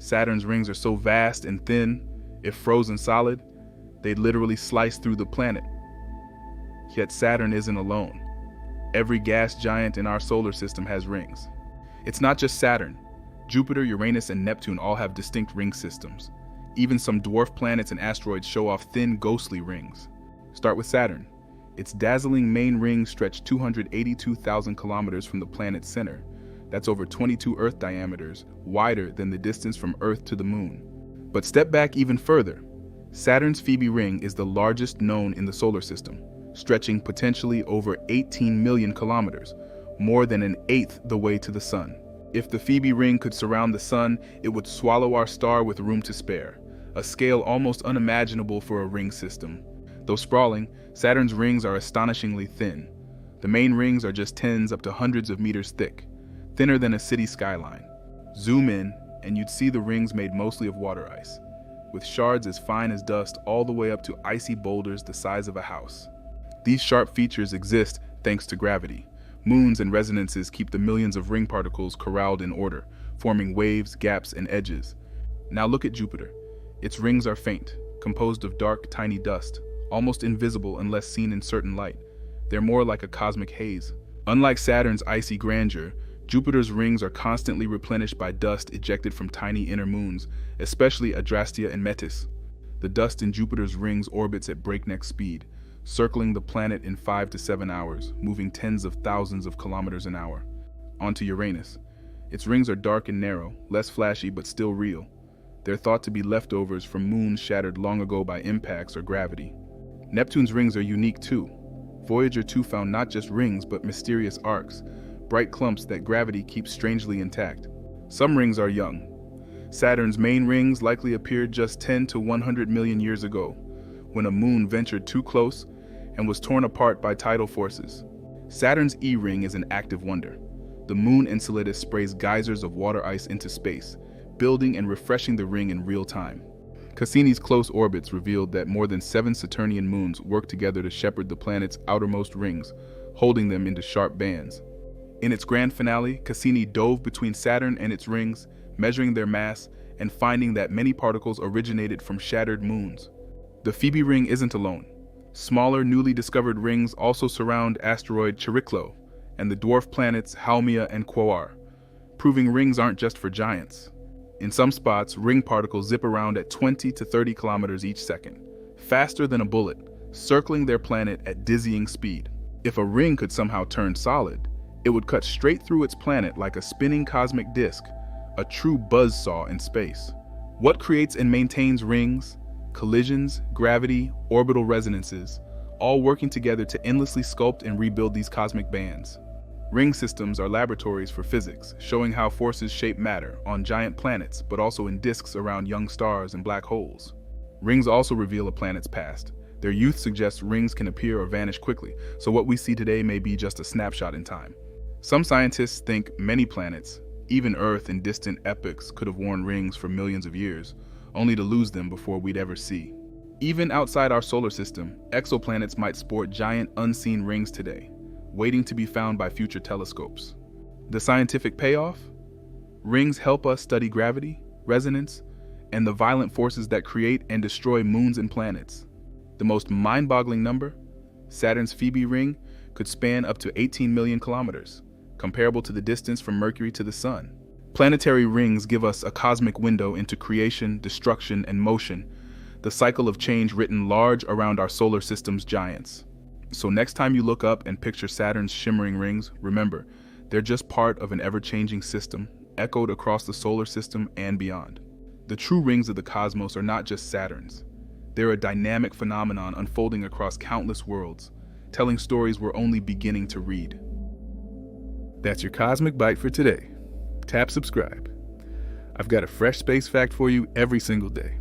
Saturn's rings are so vast and thin, if frozen solid, they'd literally slice through the planet. Yet Saturn isn't alone. Every gas giant in our solar system has rings. It's not just Saturn. Jupiter, Uranus, and Neptune all have distinct ring systems. Even some dwarf planets and asteroids show off thin, ghostly rings. Start with Saturn. Its dazzling main rings stretch 282,000 kilometers from the planet's center. That's over 22 Earth diameters, wider than the distance from Earth to the Moon. But step back even further. Saturn's Phoebe ring is the largest known in the solar system, stretching potentially over 18 million kilometers, more than an eighth the way to the Sun. If the Phoebe ring could surround the Sun, it would swallow our star with room to spare, a scale almost unimaginable for a ring system. Though sprawling, Saturn's rings are astonishingly thin. The main rings are just tens up to hundreds of meters thick, thinner than a city skyline. Zoom in, and you'd see the rings made mostly of water ice, with shards as fine as dust all the way up to icy boulders the size of a house. These sharp features exist thanks to gravity. Moons and resonances keep the millions of ring particles corralled in order, forming waves, gaps, and edges. Now look at Jupiter. Its rings are faint, composed of dark, tiny dust, almost invisible unless seen in certain light. They're more like a cosmic haze. Unlike Saturn's icy grandeur, Jupiter's rings are constantly replenished by dust ejected from tiny inner moons, especially Adrastea and Metis. The dust in Jupiter's rings orbits at breakneck speed, circling the planet in 5 to 7 hours, moving tens of thousands of kilometers an hour. Onto Uranus. Its rings are dark and narrow, less flashy but still real. They're thought to be leftovers from moons shattered long ago by impacts or gravity. Neptune's rings are unique too. Voyager 2 found not just rings but mysterious arcs, bright clumps that gravity keeps strangely intact. Some rings are young. Saturn's main rings likely appeared just 10 to 100 million years ago, when a moon ventured too close and was torn apart by tidal forces. Saturn's E-ring is an active wonder. The moon Enceladus sprays geysers of water ice into space, building and refreshing the ring in real time. Cassini's close orbits revealed that more than 7 Saturnian moons work together to shepherd the planet's outermost rings, holding them into sharp bands. In its grand finale, Cassini dove between Saturn and its rings, measuring their mass and finding that many particles originated from shattered moons. The Phoebe ring isn't alone. Smaller, newly discovered rings also surround asteroid Chariklo and the dwarf planets Haumea and Quaoar, proving rings aren't just for giants. In some spots, ring particles zip around at 20 to 30 kilometers each second, faster than a bullet, circling their planet at dizzying speed. If a ring could somehow turn solid, it would cut straight through its planet like a spinning cosmic disk, a true buzzsaw in space. What creates and maintains rings? Collisions, gravity, orbital resonances, all working together to endlessly sculpt and rebuild these cosmic bands. Ring systems are laboratories for physics, showing how forces shape matter on giant planets, but also in disks around young stars and black holes. Rings also reveal a planet's past. Their youth suggests rings can appear or vanish quickly, so what we see today may be just a snapshot in time. Some scientists think many planets, even Earth in distant epochs, could have worn rings for millions of years, only to lose them before we'd ever see. Even outside our solar system, exoplanets might sport giant unseen rings today, waiting to be found by future telescopes. The scientific payoff? Rings help us study gravity, resonance, and the violent forces that create and destroy moons and planets. The most mind-boggling number? Saturn's Phoebe ring could span up to 18 million kilometers, comparable to the distance from Mercury to the Sun. Planetary rings give us a cosmic window into creation, destruction, and motion, the cycle of change written large around our solar system's giants. So next time you look up and picture Saturn's shimmering rings, remember, they're just part of an ever-changing system, echoed across the solar system and beyond. The true rings of the cosmos are not just Saturn's. They're a dynamic phenomenon unfolding across countless worlds, telling stories we're only beginning to read. That's your Cosmic Bite for today. Tap subscribe. I've got a fresh space fact for you every single day.